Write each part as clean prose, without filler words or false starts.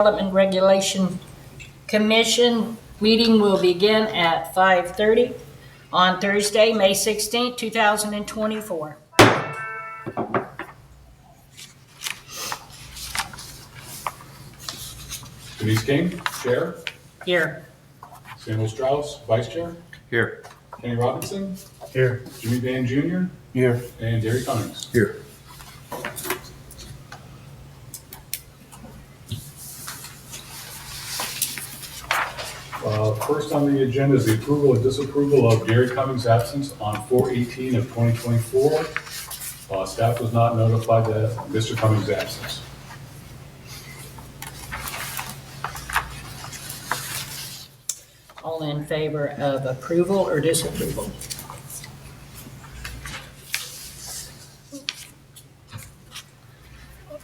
Development Regulation Commission meeting will begin at 5:30 on Thursday, May 16th, 2024. Denise King, Chair. Here. Samuel Strauss, Vice Chair. Here. Kenny Robinson. Here. Jimmy Van Jr. Here. And Gary Cummings. Here. First on the agenda is the approval or disapproval of Gary Cummings' absence on 4/18 of 2024. Staff was not notified that Mr. Cummings' absence. All in favor of approval or disapproval?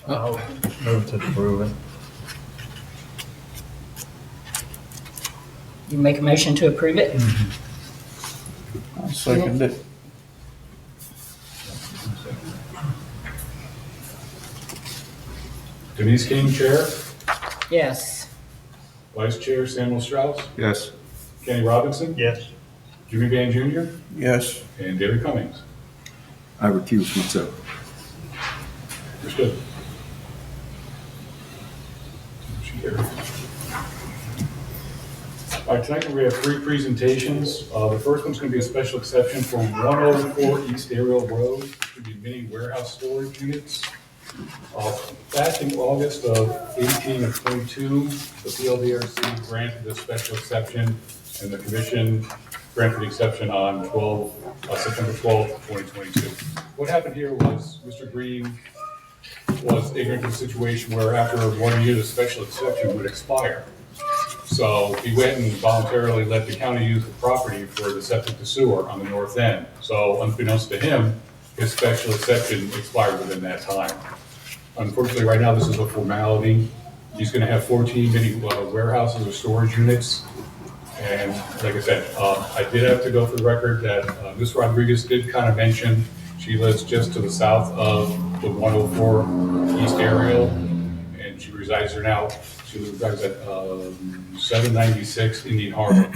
I'll move to approve it. You make a motion to approve it? I'll second it. Denise King, Chair. Yes. Vice Chair Samuel Strauss. Yes. Kenny Robinson. Yes. Jimmy Van Jr. Yes. And Gary Cummings. I recuse myself. Understood. All right, tonight we have three presentations. The first one's going to be a special exception for 104 East Ariel Road, which would be mini warehouse storage units. Back in August of 18 of 22, the Pldrc granted this special exception, and the commission granted the exception on September 12th, 2022. What happened here was Mr. Green was ignorant of the situation where after 1 year, the special exception would expire. So he went and voluntarily let the county use the property for the septic to sewer on the north end. So unbeknownst to him, his special exception expired within that time. Unfortunately, right now, this is a formality. He's gonna have 14 mini warehouses or storage units. And like I said, I did have to go for the record that Ms. Rodriguez did kind of mention she lives just to the south of the 104 East Ariel, and she resides there now. She resides at 796 Indian Harbor.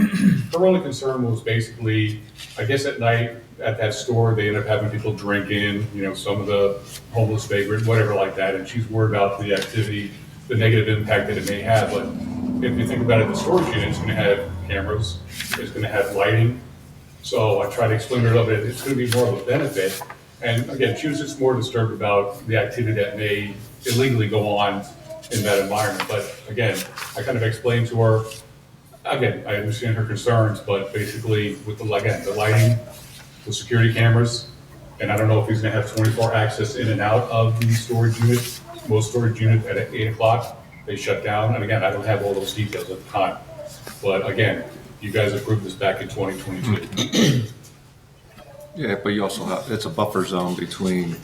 Her only concern was basically, I guess at night at that store, they end up having people drink in, some of the homeless vagrant, whatever like that, and she's worried about the activity, the negative impact that it may have. But if you think about it, the storage unit is going to have cameras, it's going to have lighting. So I try to explain to her a little bit, it's going to be more of a benefit. And again, she was just more disturbed about the activity that may illegally go on in that environment. But again, I kind of explained to her, again, I understand her concerns, but basically with the lighting, the security cameras, and I don't know if he's gonna have 24 access in and out of the storage unit. Most storage units at 8 o'clock, they shut down. And again, I don't have all those details at the time. But again, you guys approved this back in 2022. Yeah, but you also have, it's a buffer zone between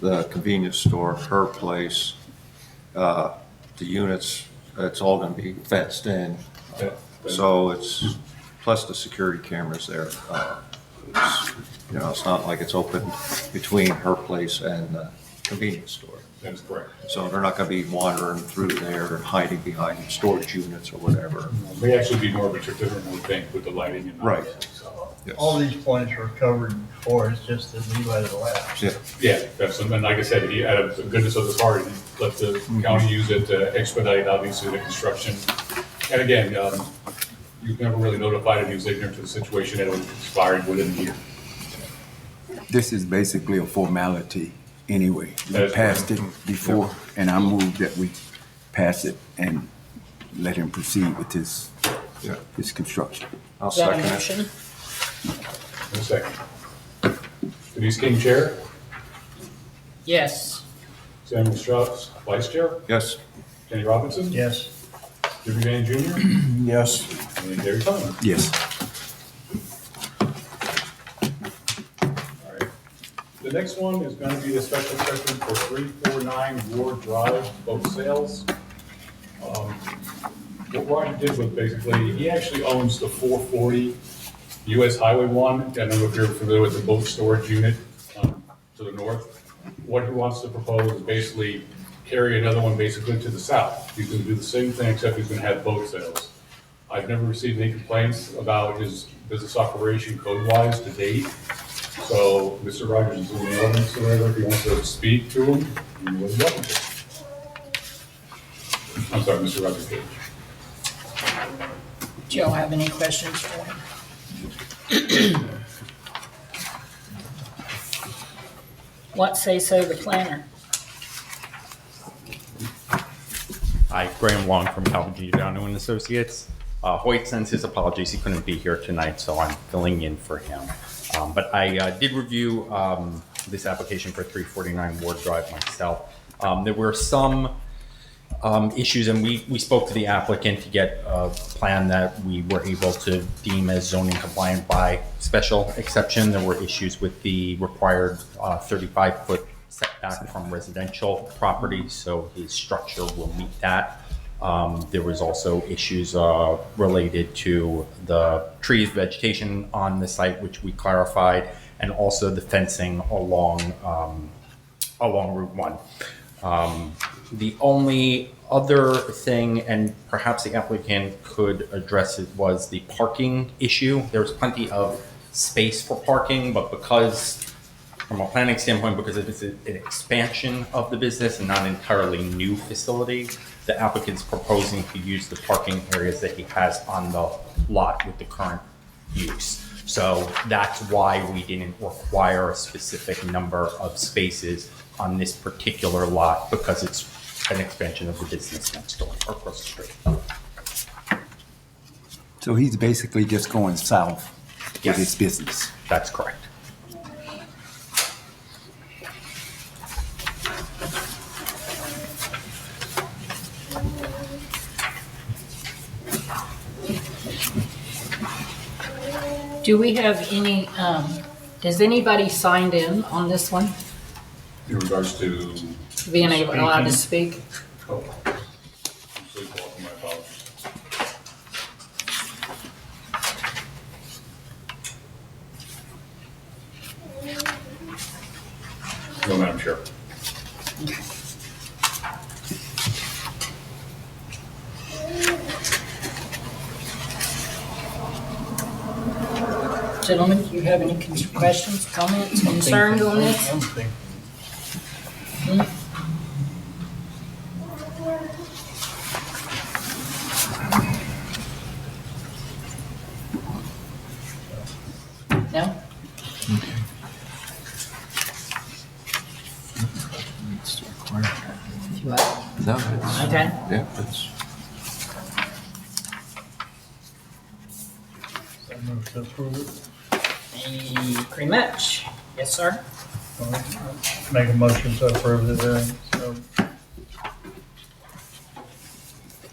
the convenience store, her place, the units, it's all gonna be fenced in. So it's, plus the security cameras there. It's not like it's open between her place and the convenience store. That is correct. So they're not gonna be wandering through there and hiding behind storage units or whatever. It may actually be more of a traditional thing with the lighting and Right. so. Yes. All these points were covered before, it's just that we let it lapse. Yeah. Yeah, that's, and like I said, he, out of the goodness of his heart, he let the county use it to expedite, obviously, the construction. And again, you've never really notified him, he was ignorant to the situation, and it was expired within a year. This is basically a formality anyway. That We is passed it before, and I move that we pass it and let him proceed with his construction. I'll Is that a second it. motion? In a second. Denise King, Chair. Yes. Samuel Strauss, Vice Chair. Yes. Kenny Robinson. Yes. Jimmy Van Jr. Yes. And Gary Cummings. Yes. All right. The next one is going to be a special exception for 349 Ward Drive, boat sales. What Roger did was basically, he actually owns the 440 US Highway 1. I don't know if you're familiar with the boat storage unit to the north. What he wants to propose is basically carry another one basically to the south. He's gonna do the same thing, except he's gonna have boat sales. I've never received any complaints about his business operation code-wise to date. So Mr. Rogers is in the audience, so whatever, if he wants to speak to him, you're welcome to. I'm sorry, Mr. Rogers Page. Do y'all have any questions for him? What say so the planner? Hi, Graham Long from Calvin Downey and Associates. Hoyt sends his apologies. He couldn't be here tonight, so I'm filling in for him. But I did review this application for 349 Ward Drive myself. There were some issues, and we spoke to the applicant to get a plan that we were able to deem as zoning compliant by special exception. There were issues with the required 35-foot setback from residential property, so his structure will meet that. There was also issues related to the trees, vegetation on the site, which we clarified, and also the fencing along Route 1. The only other thing, and perhaps the applicant could address it, was the parking issue. There's plenty of space for parking, but because, from a planning standpoint, because it's an expansion of the business and not an entirely new facility, the applicant's proposing to use the parking areas that he has on the lot with the current use. So that's why we didn't require a specific number of spaces on this particular lot, because it's an expansion of the business next door or across the street. So he's basically just going south with Yes. his business. That's correct. Do we have any, has anybody signed in on this one? In regards to, Being allowed to speak? oh, I'm sleepwalking, my apologies. No, Madam Chair. Gentlemen, do you have any questions, comments, concerns on this? I'm thinking- No? You what? No, it's, Okay. yeah, it's, I move to approve it. Pretty much. Yes, sir. Make a motion to approve the variance. So,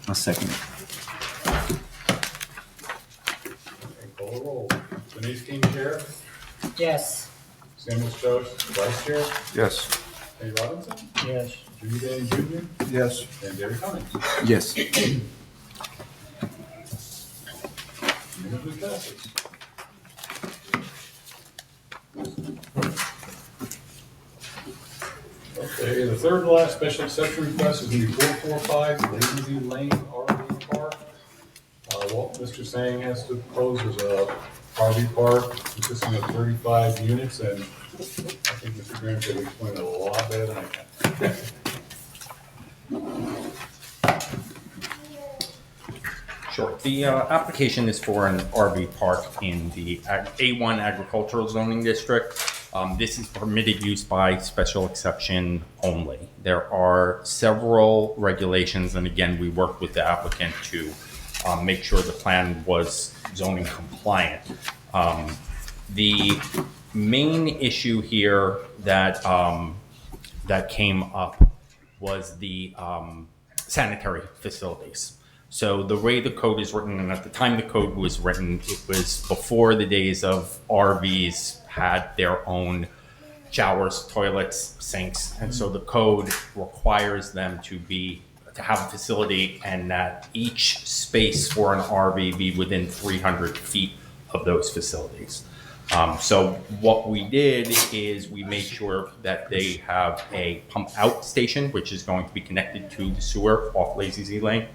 I'll second it. Okay, call the roll. Denise King, Chair. Yes. Samuel Stokes, Vice Chair. yes. Eddie Robinson. yes. Jimmy Daly Jr. Yes. And Gary Cummings. Yes. Unanimously passes. Okay, the third and last special exception request is going to be 445 Lazenview Lane RV Park. What Mr. Sang has to propose is a RV park consisting of 35 units, and I think Mr. Graham could explain it a lot better than I can. Sure. The application is for an RV park in the A1 agricultural zoning district. This is permitted use by special exception only. There are several regulations, and again, we worked with the applicant to make sure the plan was zoning compliant. The main issue here that that came up was the sanitary facilities. So the way the code is written, and at the time the code was written, it was before the days of RVs had their own showers, toilets, sinks, and so the code requires them to have a facility, and that each space for an RV be within 300 feet of those facilities. So what we did is we made sure that they have a pump out station, which is going to be connected to the sewer off Lazy Z Lane,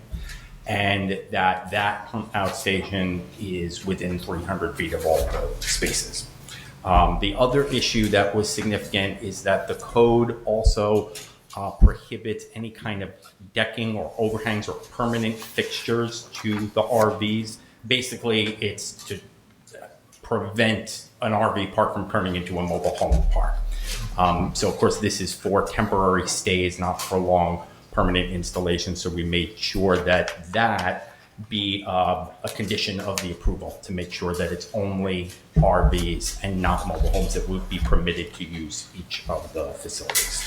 and that pump out station is within 300 feet of all the spaces. The other issue that was significant is that the code also prohibits any kind of decking or overhangs or permanent fixtures to the RVs. Basically, it's to prevent an RV park from turning into a mobile home park. So of course this is for temporary stays, not for long permanent installations. So we made sure that that be a condition of the approval to make sure that it's only RVs and not mobile homes that would be permitted to use each of the facilities.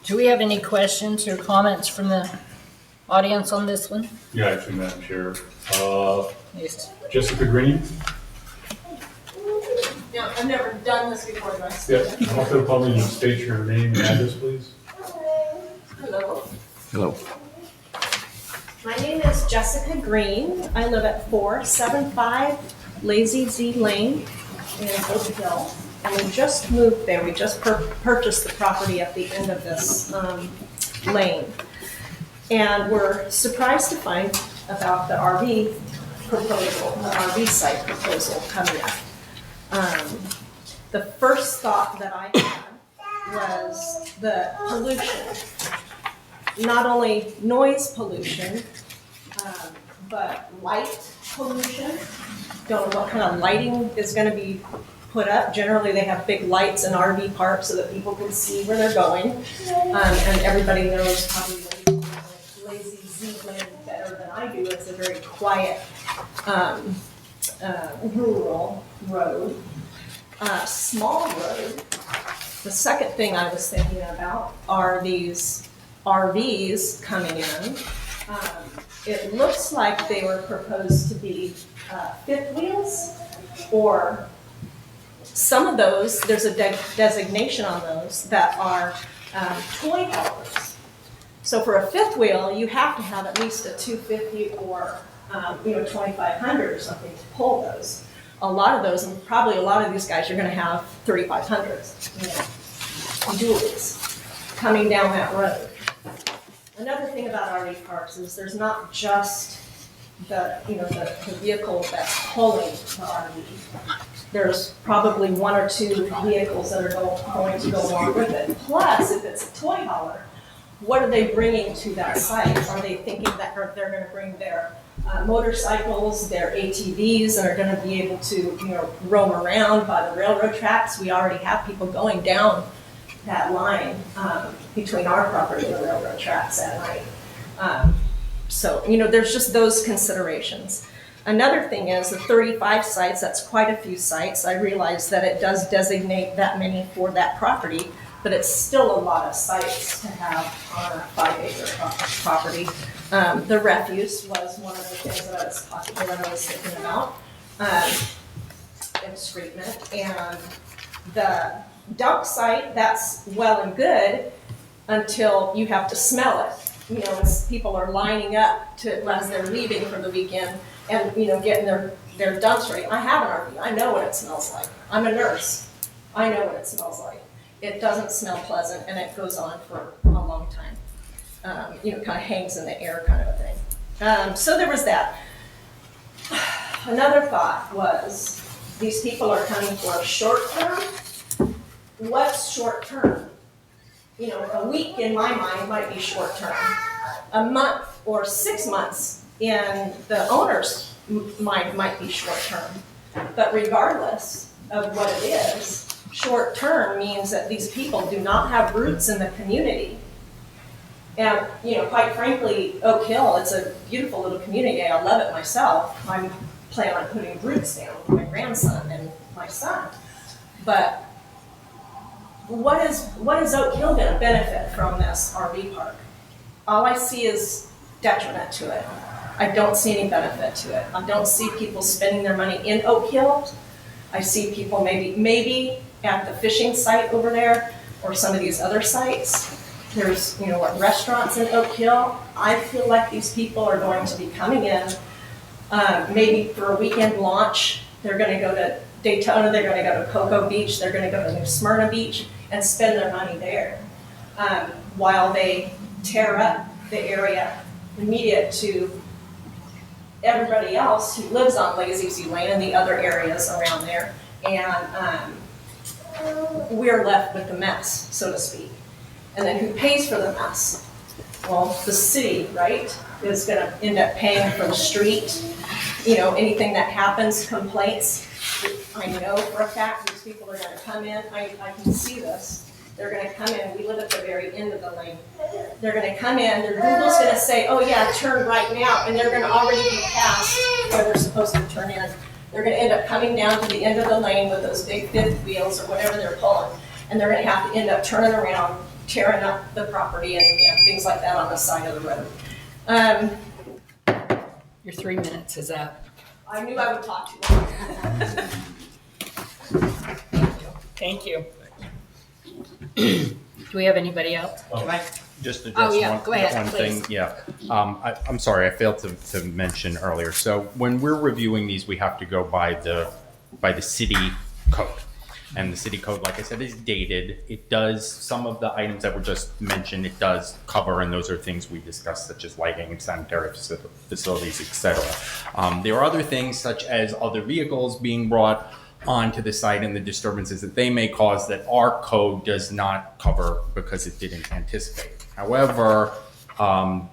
Do we have any questions or comments from the audience on this one? Yeah, actually, Madam Chair. Yes. Jessica Green? No, I've never done this before, do I? Yeah, I'm also calling you, state your name and address, please. Hello. Hello. My name is Jessica Green. I live at 475 Lazy Z Lane in Oak Hill. And we just moved there. We just purchased the property at the end of this lane. And we're surprised to find about the RV proposal, the RV site proposal coming up. The first thought that I had was the pollution. Not only noise pollution, but light pollution. Don't know what kind of lighting is going to be put up. Generally, they have big lights in RV parks so that people can see where they're going. And everybody knows probably Lazy Z Lane better than I do. It's a very quiet, rural road, small road. The second thing I was thinking about are these RVs coming in. It looks like they were proposed to be fifth wheels, or some of those, there's a designation on those that are toy haulers. So for a fifth wheel, you have to have at least a 250 or 2500 or something to pull those. A lot of those, and probably a lot of these guys, you're going to have 3500s, dualies coming down that road. Another thing about RV parks is there's not just the vehicle that's pulling the RV. There's probably one or two vehicles that are going to go along with it. Plus, if it's a toy hauler, what are they bringing to that site? Are they thinking that they're going to bring their motorcycles, their ATVs, and are going to be able to roam around by the railroad tracks? We already have people going down that line between our property and the railroad tracks at night. So there's just those considerations. Another thing is the 35 sites, that's quite a few sites. I realize that it does designate that many for that property, but it's still a lot of sites to have on a 5-acre property. The refuse was one of the things that I was thinking about, excrement. And the dump site, that's well and good until you have to smell it. As people are lining up as they're leaving for the weekend, and getting their dumps ready. I have an RV. I know what it smells like. I'm a nurse. I know what it smells like. It doesn't smell pleasant, and it goes on for a long time. Kind of hangs in the air, kind of a thing. So there was that. Another thought was these people are coming for a short term. What's short term? A week in my mind might be short term. A month or 6 months in the owner's mind might be short term. But regardless of what it is, short term means that these people do not have roots in the community. And, quite frankly, Oak Hill, it's a beautiful little community. I love it myself. I'm planning on putting roots down with my grandson and my son. But what is Oak Hill going to benefit from this RV park? All I see is detriment to it. I don't see any benefit to it. I don't see people spending their money in Oak Hill. I see people maybe at the fishing site over there or some of these other sites. There's, restaurants in Oak Hill. I feel like these people are going to be coming in, maybe for a weekend launch. They're gonna go to Daytona, they're gonna go to Cocoa Beach, they're gonna go to New Smyrna Beach and spend their money there, while they tear up the area immediate to everybody else who lives on Lazy Z Lane and the other areas around there. And we're left with the mess, so to speak. And then who pays for the mess? Well, the city, right, is gonna end up paying for the street. Anything that happens, complaints, I know for a fact these people are gonna come in, I can see this. They're gonna come in, we live at the very end of the lane. They're gonna come in, their Google's gonna say, oh yeah, turn right now, and they're gonna already be past where they're supposed to turn in. They're gonna end up coming down to the end of the lane with those big fifth wheels or whatever they're pulling, and they're gonna have to end up turning around, tearing up the property and things like that on the side of the road. Your 3 minutes is up. I knew I would talk too long. Thank you. Do we have anybody else? Can I just address Go ahead, one please. thing? Yeah. I'm sorry, I failed to mention earlier. So when we're reviewing these, we have to go by the city code. And the city code, like I said, is dated. It does, some of the items that were just mentioned, it does cover, and those are things we discussed, such as lighting, sanitary facilities, etc. There are other things, such as other vehicles being brought onto the site and the disturbances that they may cause that our code does not cover because it didn't anticipate. However,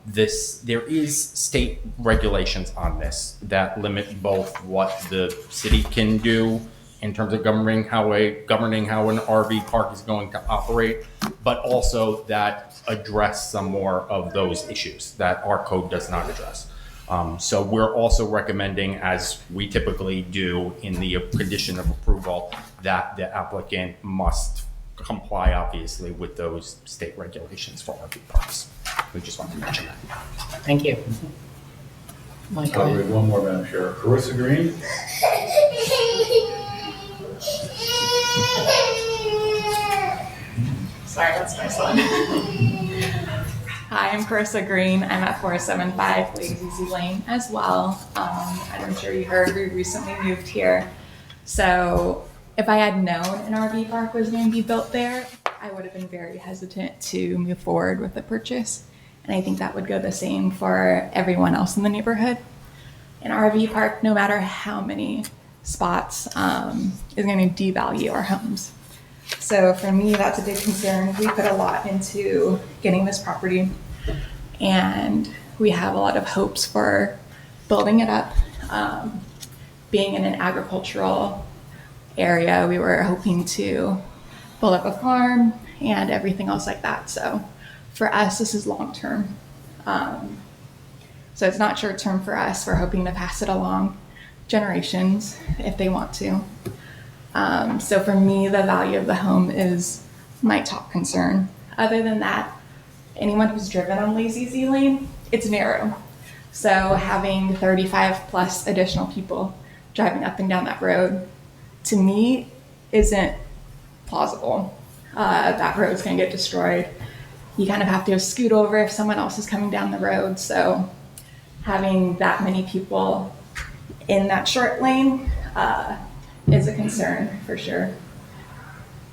there is state regulations on this that limit both what the city can do in terms of governing how an RV park is going to operate, but also that address some more of those issues that our code does not address. So we're also recommending, as we typically do in the condition of approval, that the applicant must comply, obviously, with those state regulations for RV parks. We just want to mention that. Thank you. Mike, go We ahead. have one more, Madam Chair. Carissa Green? Sorry, that's my son. Hi, I'm Carissa Green. I'm at 475 Lazy Z Lane as well. I'm sure you heard we recently moved here. So if I had known an RV park was going to be built there, I would have been very hesitant to move forward with the purchase. And I think that would go the same for everyone else in the neighborhood. An RV park, no matter how many spots, is going to devalue our homes. So for me, that's a big concern. We put a lot into getting this property, and we have a lot of hopes for building it up. Being in an agricultural area, we were hoping to build up a farm and everything else like that. So for us, this is long term. So it's not short term for us. We're hoping to pass it along generations if they want to. So for me, the value of the home is my top concern. Other than that, anyone who's driven on Lazy Z Lane, it's narrow. So having 35 plus additional people driving up and down that road, to me, isn't plausible. That road's gonna get destroyed. You kind of have to scoot over if someone else is coming down the road. So having that many people in that short lane, is a concern for sure.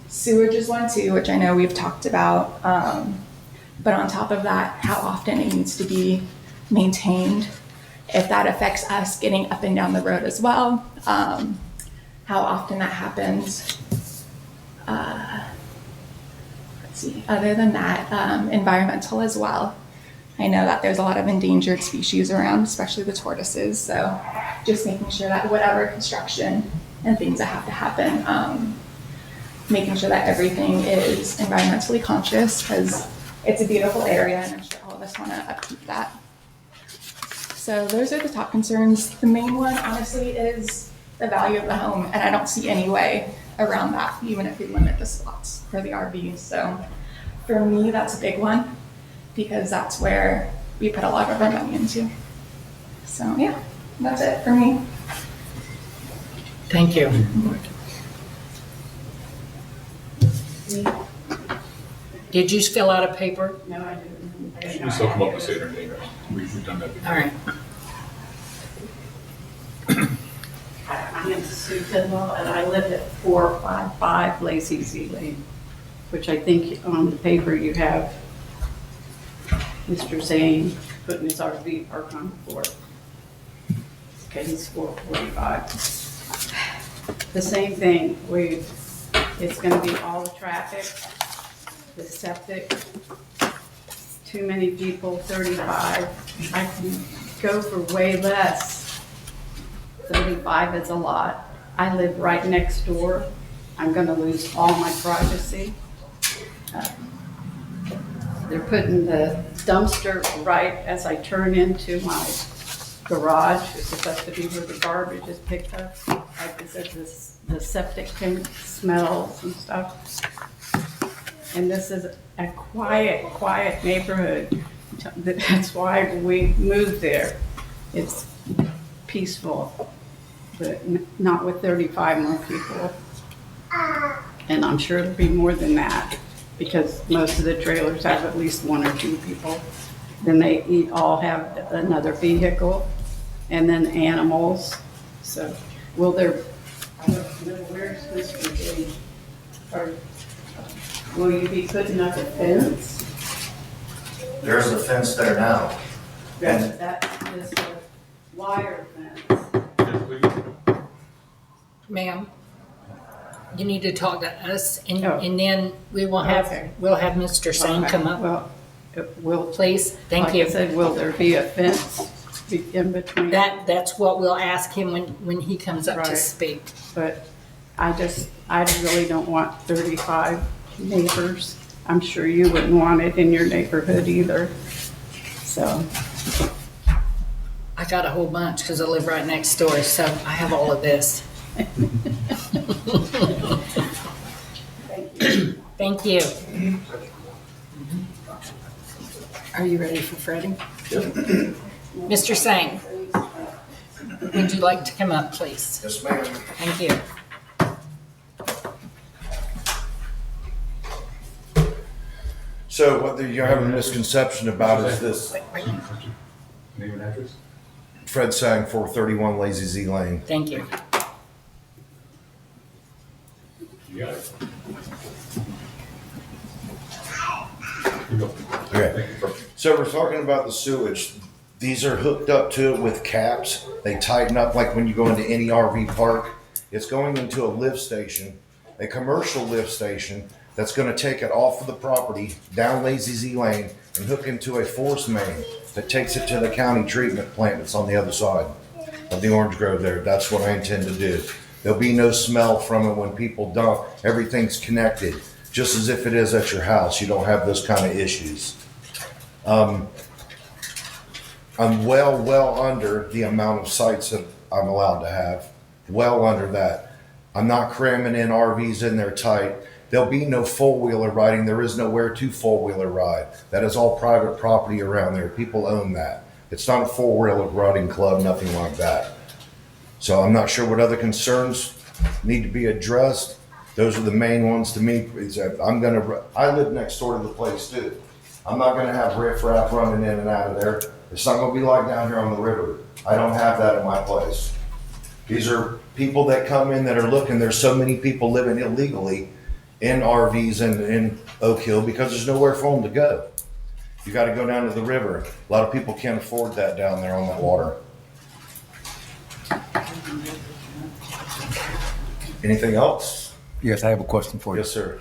Sewage is one too, which I know we've talked about. But on top of that, how often it needs to be maintained, if that affects us getting up and down the road as well, how often that happens. Let's see, other than that, environmental as well. I know that there's a lot of endangered species around, especially the tortoises. So just making sure that whatever construction and things that have to happen, making sure that everything is environmentally conscious, because it's a beautiful area and I'm sure all of us want to upkeep that. So those are the top concerns. The main one, honestly, is the value of the home, and I don't see any way around that, even if we limit the spots for the RVs. So for me, that's a big one, because that's where we put a lot of our money into. So yeah, that's it for me. Thank you. Did you fill out a paper? No, I didn't. She can still come up and say their name. We've done that before. All right. My name is Sue Tidwell, and I live at 455 Lazy Z Lane, which I think on the paper you have Mr. Zane putting his RV park on the floor. Okay, he's 445. The same thing, it's gonna be all the traffic, the septic, too many people, 35. I can go for way less. 35 is a lot. I live right next door. I'm gonna lose all my privacy. They're putting the dumpster right as I turn into my garage. It's supposed to be where the garbage is picked up. Like I said, the septic tank smells and stuff. And this is a quiet neighborhood. That's why we moved there. It's peaceful, but not with 35 more people. And I'm sure it'll be more than that, because most of the trailers have at least 1 or 2 people. Then they all have another vehicle, and then animals. So will there, I don't know, where's Mr. J? Or will you be putting up a fence? There's a fence there now. That is a wire fence. Yes, please. Ma'am, you need to talk to us, and, Oh. and then we will have, Okay. we'll have Mr. Sane come up, Well, it will, please. Thank like you. I said, will there be a fence in between? That's what we'll ask him when he comes up to Right. speak. But I really don't want 35 neighbors. I'm sure you wouldn't want it in your neighborhood either. So, I got a whole bunch because I live right next door, so I have all of this. Thank you. Are you ready for Freddie? Mr. Sane, would you like to come up, please? Yes, ma'am. Thank you. So what you're having a misconception about is this. Name and address? Fred Sang, 431 Lazy Z Lane. Thank you. You got it. You go. Okay. Thank you. So we're talking about the sewage. These are hooked up to it with caps. They tighten up like when you go into any RV park. It's going into a lift station, a commercial lift station that's going to take it off of the property down Lazy Z Lane and hook into a force main that takes it to the county treatment plant that's on the other side of the orange grove there. That's what I intend to do. There'll be no smell from it when people dump. Everything's connected, just as if it is at your house. You don't have those kind of issues. I'm well under the amount of sites that I'm allowed to have. Well under that. I'm not cramming in RVs in there tight. There'll be no four-wheeler riding. There is nowhere to four-wheeler ride. That is all private property around there. People own that. It's not a four-wheeler riding club, nothing like that. So I'm not sure what other concerns need to be addressed. Those are the main ones to me. Is that I live next door to the place too. I'm not gonna have riffraff running in and out of there. It's not gonna be like down here on the river. I don't have that at my place. These are people that come in that are looking. There's so many people living illegally in RVs and in Oak Hill because there's nowhere for them to go. You got to go down to the river. A lot of people can't afford that down there on that water. Anything else? Yes, I have a question for you. Yes, sir.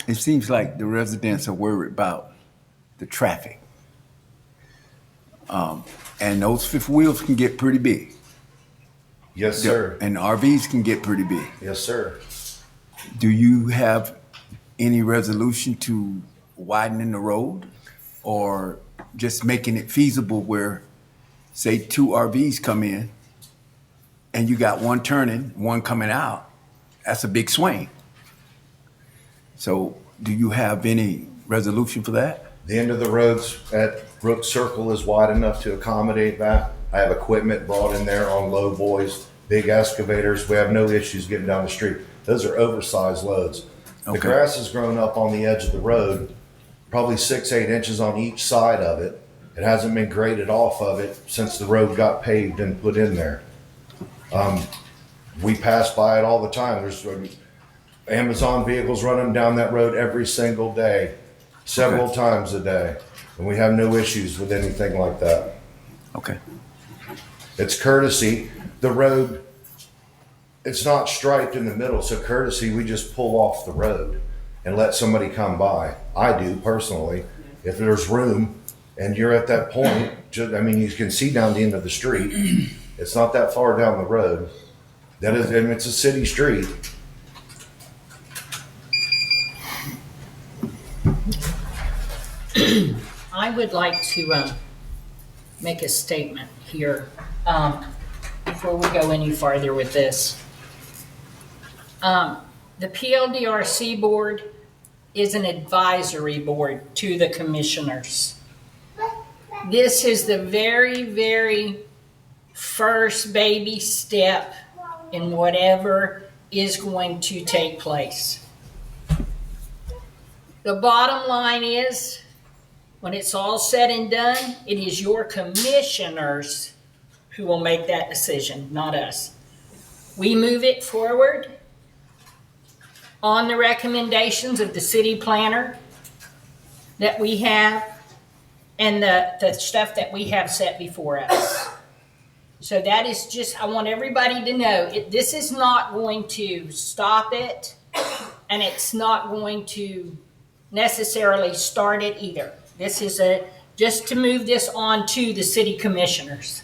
It seems like the residents are worried about the traffic. And those fifth wheels can get pretty big. Yes, sir. And RVs can get pretty big. Yes, sir. Do you have any resolution to widening the road or just making it feasible where, say, 2 RVs come in and you got one turning, one coming out? That's a big swing. So do you have any resolution for that? The end of the roads at Brook Circle is wide enough to accommodate that. I have equipment brought in there on low boys, big excavators. We have no issues getting down the street. Those are oversized loads. The Okay. grass has grown up on the edge of the road, probably 6, 8 inches on each side of it. It hasn't been graded off of it since the road got paved and put in there. We pass by it all the time. There's Amazon vehicles running down that road every single day, several times a day. And we have no issues with anything like that. Okay. It's courtesy. The road, it's not striped in the middle, so courtesy, we just pull off the road and let somebody come by. I do personally. If there's room and you're at that point, I mean, you can see down the end of the street. It's not that far down the road. That is, and it's a city street. I would like to make a statement here before we go any farther with this. The PLDRC board is an advisory board to the commissioners. This is the very, very first baby step in whatever is going to take place. The bottom line is, when it's all said and done, it is your commissioners who will make that decision, not us. We move it forward on the recommendations of the city planner that we have and the stuff that we have set before us. So that is just, I want everybody to know, this is not going to stop it, and it's not going to necessarily start it either. This is just to move this on to the city commissioners.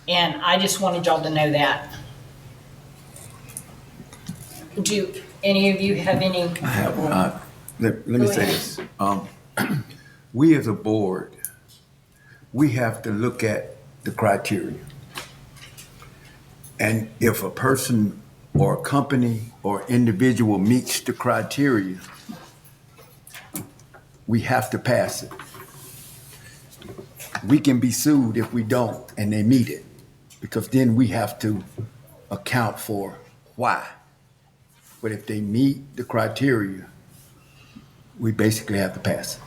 And I just wanted y'all to know that. Do any of you have any? I have, let me Go say ahead. this. We as a board, we have to look at the criteria. And if a person or a company or individual meets the criteria, we have to pass it. We can be sued if we don't and they meet it, because then we have to account for why. But if they meet the criteria, we basically have to pass it.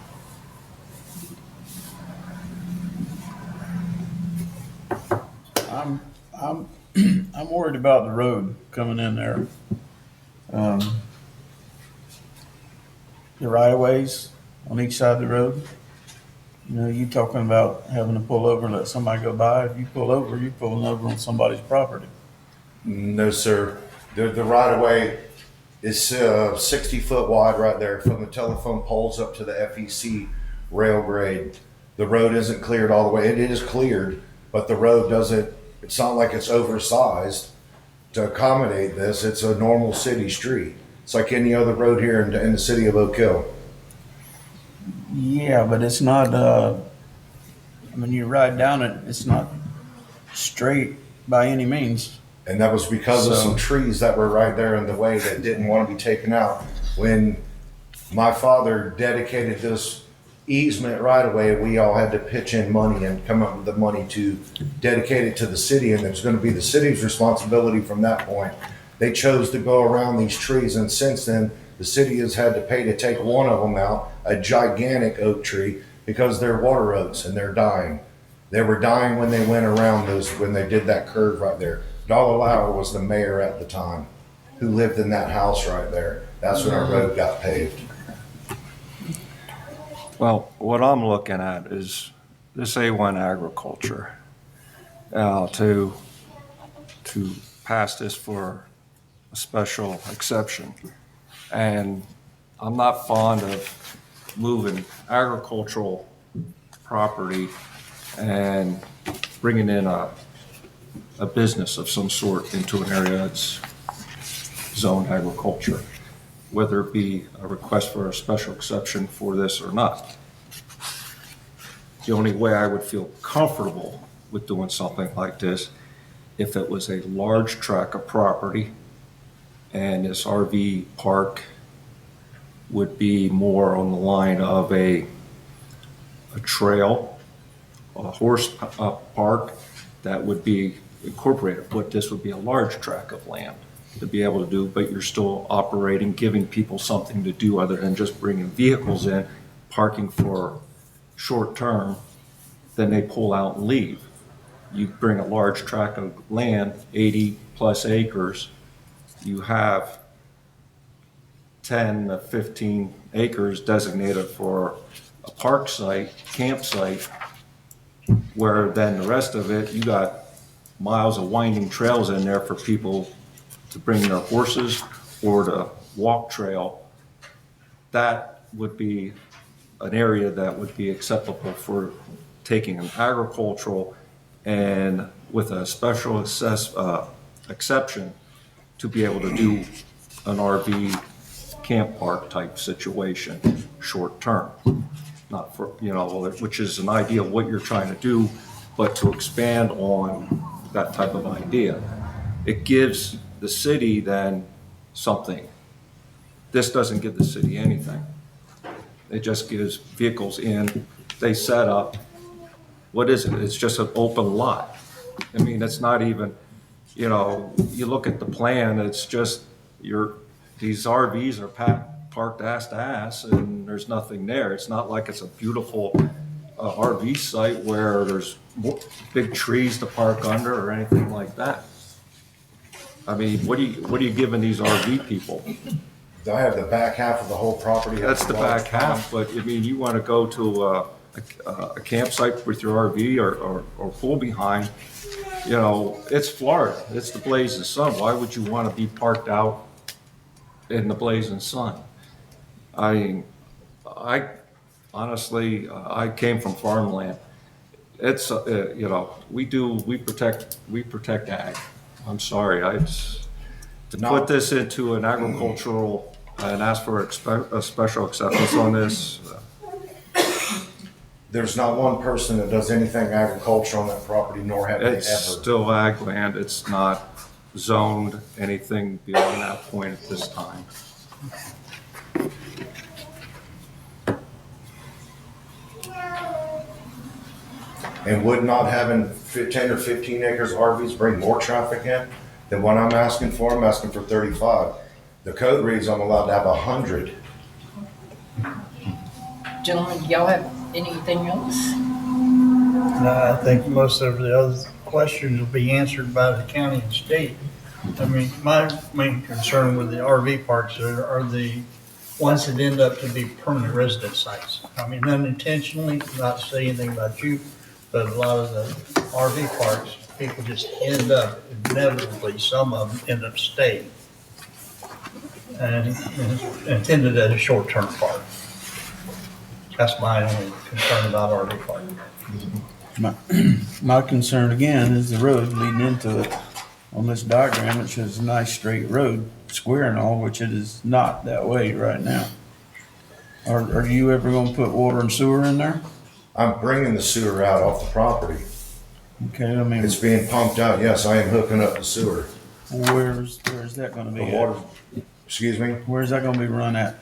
I'm worried about the road coming in there. The right of ways on each side of the road. You know, you talking about having to pull over and let somebody go by. If you pull over, you're pulling over on somebody's property. No, sir. The right of way is 60 foot wide right there from the telephone poles up to the FEC rail grade. The road isn't cleared all the way. It is cleared, but the road doesn't, it's not like it's oversized to accommodate this. It's a normal city street. It's like any other road here in the city of Oak Hill. Yeah, but it's not, when you ride down it, it's not straight by any means. And that was because of So- some trees that were right there in the way that didn't want to be taken out. When my father dedicated this easement right away, we all had to pitch in money and come up with the money to dedicate it to the city. And it was going to be the city's responsibility from that point. They chose to go around these trees. And since then, the city has had to pay to take one of them out, a gigantic oak tree, because they're water oaks and they're dying. They were dying when they went around those, when they did that curve right there. Dollar Lauer was the mayor at the time who lived in that house right there. That's when our road got paved. Well, what I'm looking at is this A1 agriculture, to pass this for a special exception. And I'm not fond of moving agricultural property and bringing in a business of some sort into an area that's zoned agriculture, whether it be a request for a special exception for this or not. The only way I would feel comfortable with doing something like this, if it was a large tract of property and this RV park would be more on the line of a trail, a horse park that would be incorporated, but this would be a large tract of land. to be able to do, but you're still operating, giving people something to do other than just bringing vehicles in, parking for short term, then they pull out and leave. You bring a large tract of land, 80 plus acres, you have 10 to 15 acres designated for a park site, campsite, where then the rest of it, you got miles of winding trails in there for people to bring their horses or to walk trail. That would be an area that would be acceptable for taking an agricultural and with a special exception to be able to do an RV camp park type situation, short term. Not for, which is an idea of what you're trying to do, but to expand on that type of idea. It gives the city then something. This doesn't give the city anything. It just gives vehicles in, they set up. What is it? It's just an open lot. I mean, it's not even, you look at the plan, it's just these RVs are parked ass to ass and there's nothing there. It's not like it's a beautiful RV site where there's big trees to park under or anything like that. I mean, what are you giving these RV people? I have the back half of the whole property. That's the back half, but I mean, you want to go to a campsite with your RV or pull behind, it's Florida. It's the blazing sun. Why would you want to be parked out in the blazing sun? I mean, I honestly, I came from farmland. It's, we protect ag. I'm sorry, to put this into an agricultural and ask for a special acceptance on this. There's not one person that does anything agricultural on that property, nor have they ever. It's still ag land. It's not zoned anything beyond that point at this time. And would not having 10 or 15 acres RVs bring more traffic in than what I'm asking for? I'm asking for 35. The code reads I'm allowed to have 100. Gentlemen, do y'all have anything else? No, I think most of the other questions will be answered by the county and state. I mean, my main concern with the RV parks are the ones that end up to be permanent residence sites. I mean, unintentionally, not to say anything about you, but a lot of the RV parks, people just end up, inevitably, some of them end up staying. And it's intended as a short-term park. That's my only concern about RV park. My concern again is the road leading into it. On this diagram, it shows a nice straight road, square and all, which it is not that way right now. Are you ever gonna put water and sewer in there? I'm bringing the sewer out off the property. Okay, I mean, It's being pumped out. Yes, I am hooking up the sewer. where's that gonna be The at? water, excuse me, Where's that gonna be run at?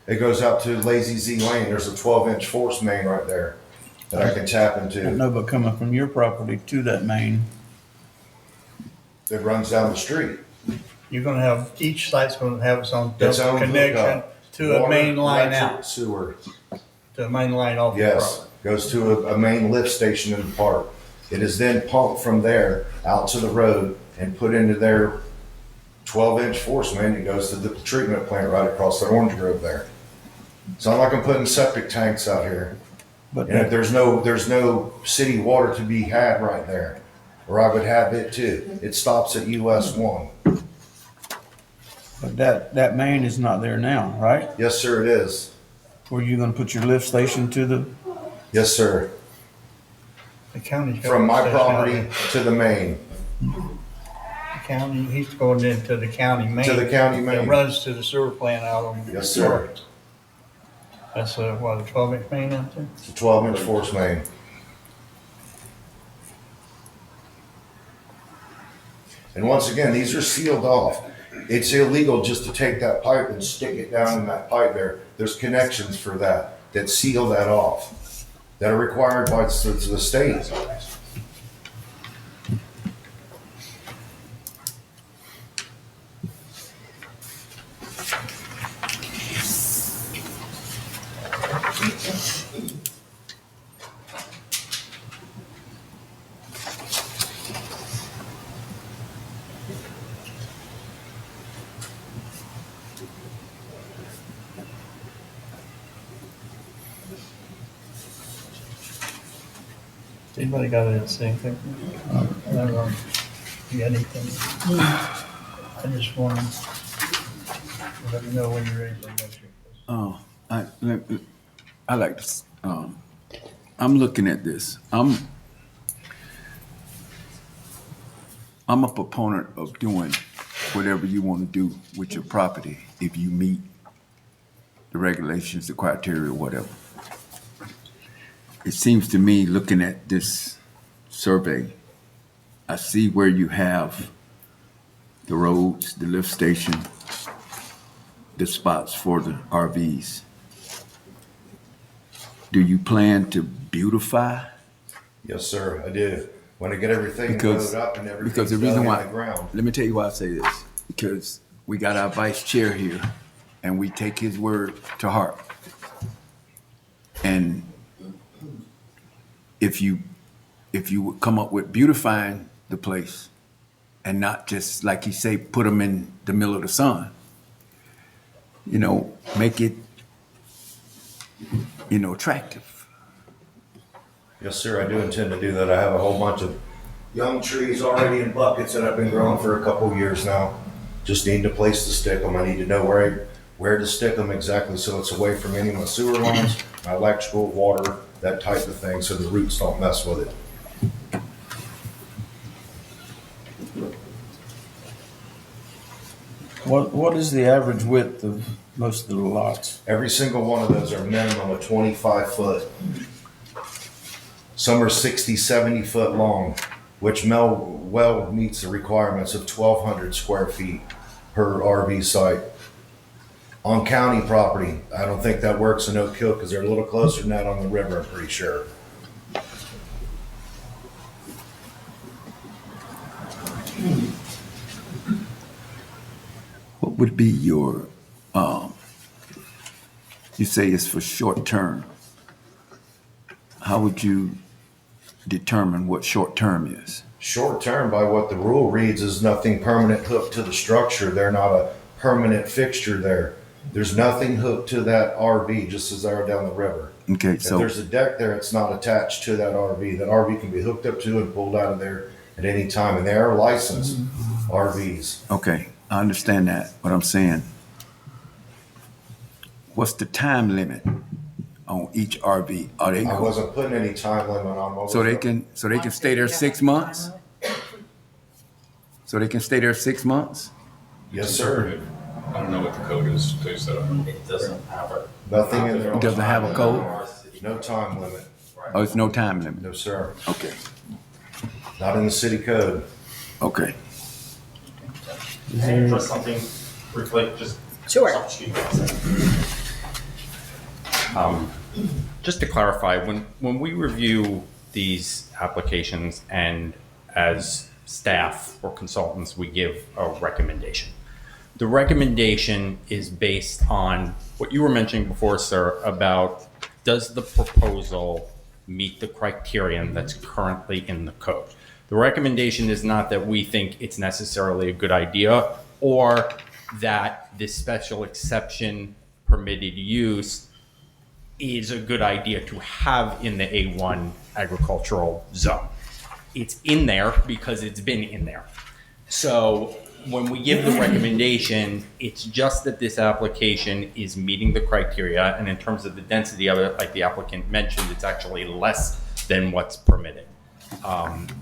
it goes out to Lazy Z Lane. There's a 12-inch force main right there that I can tap into. No, but coming from your property to that main, That runs down the street. You're gonna have, each site's gonna have its own Its own connection hookup. to a Water, main line electric, out, Sewer. to a main line off the Yes, property. goes to a main lift station in the park. It is then pumped from there out to the road and put into their 12-inch force main. It goes to the treatment plant right across the orange grove there. It's not like I'm putting septic tanks out here. but And if there's no city water to be had right there, or I would have it too. It stops at US 1. that main is not there now, right? Yes, sir, it is. Where you gonna put your lift station to the, Yes, sir. The county's got From a my station out property there. to the main, The county, he's going into the county main. to the county That main. runs to the sewer plant out on. Yes, sir. That's a 12-inch main out there? It's a 12-inch force main. And once again, these are sealed off. It's illegal just to take that pipe and stick it down in that pipe there. There's connections for that seal that off, that are required by the state. Anybody got anything? I don't know. You got anything? I just want to let me know when you're ready for the motion. Oh, I like this. I'm looking at this. I'm a proponent of doing whatever you want to do with your property if you meet the regulations, the criteria, whatever. It seems to me, looking at this survey, I see where you have the roads, the lift station, the spots for the RVs. Do you plan to beautify? Yes, sir, I do. When I get everything Because- loaded up and Because everything's the dug reason in why, the ground. let me tell you why I say this. Because we got our vice chair here, and we take his word to heart. And if you would come up with beautifying the place and not just, like you say, put them in the middle of the sun, make it, attractive. Yes, sir, I do intend to do that. I have a whole bunch of young trees already in buckets that I've been growing for a couple of years now. Just need a place to stick them. I need to know where to stick them exactly so it's away from any of my sewer lines, my electrical, water, that type of thing, so the roots don't mess with it. What is the average width of most of the lots? Every single one of those are minimum of 25 foot. Some are 60, 70 foot long, which well meets the requirements of 1,200 square feet per RV site. On county property, I don't think that works in Oak Hill because they're a little closer than that on the river, I'm pretty sure. What would be your, you say it's for short term. How would you determine what short term is? Short term, by what the rule reads, is nothing permanent hooked to the structure. They're not a permanent fixture there. There's nothing hooked to that RV, just as they are down the river. Okay, If so, there's a deck there, it's not attached to that RV. That RV can be hooked up to and pulled out of there at any time, and they are licensed RVs. okay, I understand that, what I'm saying. What's the time limit on each RV? Are they, I wasn't putting any time limit on what so was they going- can stay there 6 months? So they can stay there 6 months? Yes, sir. I don't know what the code is, to set up. It doesn't have a. Nothing in there. It doesn't have a code? No time limit. Oh, it's no time limit? No, sir. Okay, Not in the city code. okay. Can I address something briefly? Just Sure. Just to clarify, when we review these applications and as staff or consultants, we give a recommendation. The recommendation is based on what you were mentioning before, sir, about does the proposal meet the criterion that's currently in the code? The recommendation is not that we think it's necessarily a good idea or that this special exception permitted use is a good idea to have in the A1 agricultural zone. It's in there because it's been in there. So when we give the recommendation, it's just that this application is meeting the criteria, and in terms of the density of it, like the applicant mentioned, it's actually less than what's permitted.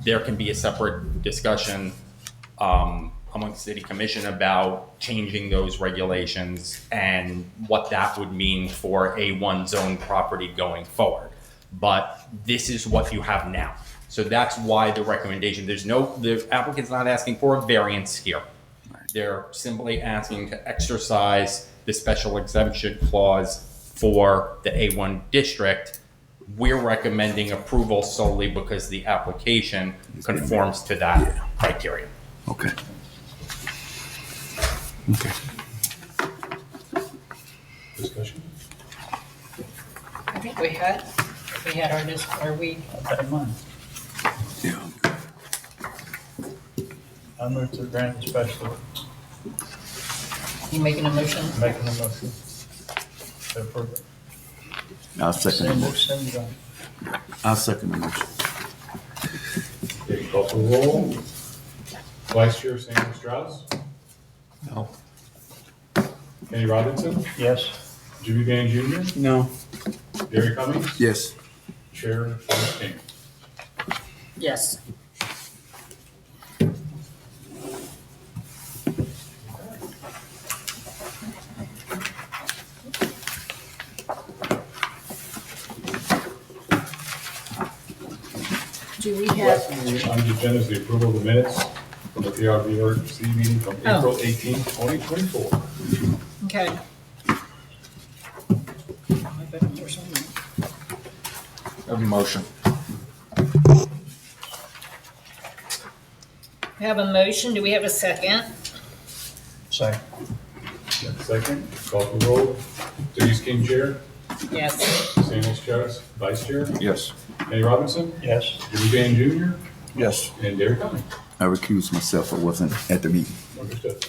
There can be a separate discussion among the city commission about changing those regulations and what that would mean for A1 zone property going forward. But this is what you have now. So that's why the recommendation, the applicant's not asking for a variance here. They're simply asking to exercise the special exemption clause for the A1 district. We're recommending approval solely because the application conforms to that criteria. Okay. Okay. Discussion? I think we had our we, Yeah. I move to grant the special, you making a motion? making a motion. To approve it. I'll second the motion. Send it on. I'll second the motion. Okay, call for the roll. Vice Chair Samuel Strauss, No. Kenny Robinson, Yes. Jimmy Van Jr., No. Gary Cummings, Yes. Chair Thomas King. Yes. Do we Last have, thing on the agenda is the approval of the minutes from the PRC meeting from Oh. April 18th, 2024. okay. Have a motion. We have a motion. Do we have a second? Second. Second, call for the roll. Denise King, Chair. Yes. Samuel Strauss, Vice Chair. Yes. Kenny Robinson, Yes. Jimmy Van Jr., Yes. and Gary Cummings. I recuse myself. I wasn't at the meeting. Understood.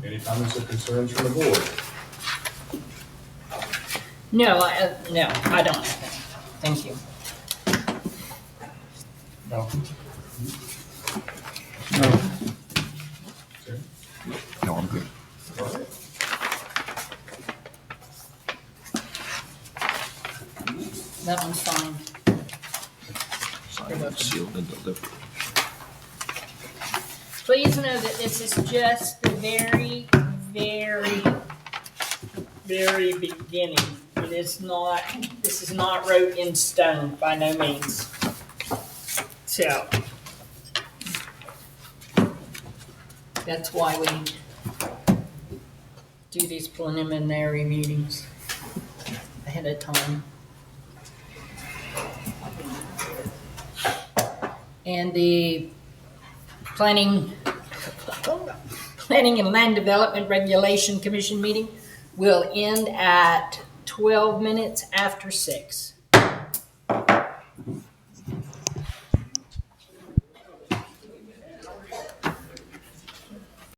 Any comments or concerns from the board? No, I don't. Thank you. No. Okay. No, I'm good. All right. That one's fine. Signed, sealed, and delivered. Please know that this is just the very, very beginning. It is not, this is not wrote in stone by no means. So, that's why we do these preliminary meetings ahead of time. And the Planning and Land Development Regulation Commission meeting will end at 12 minutes after 6.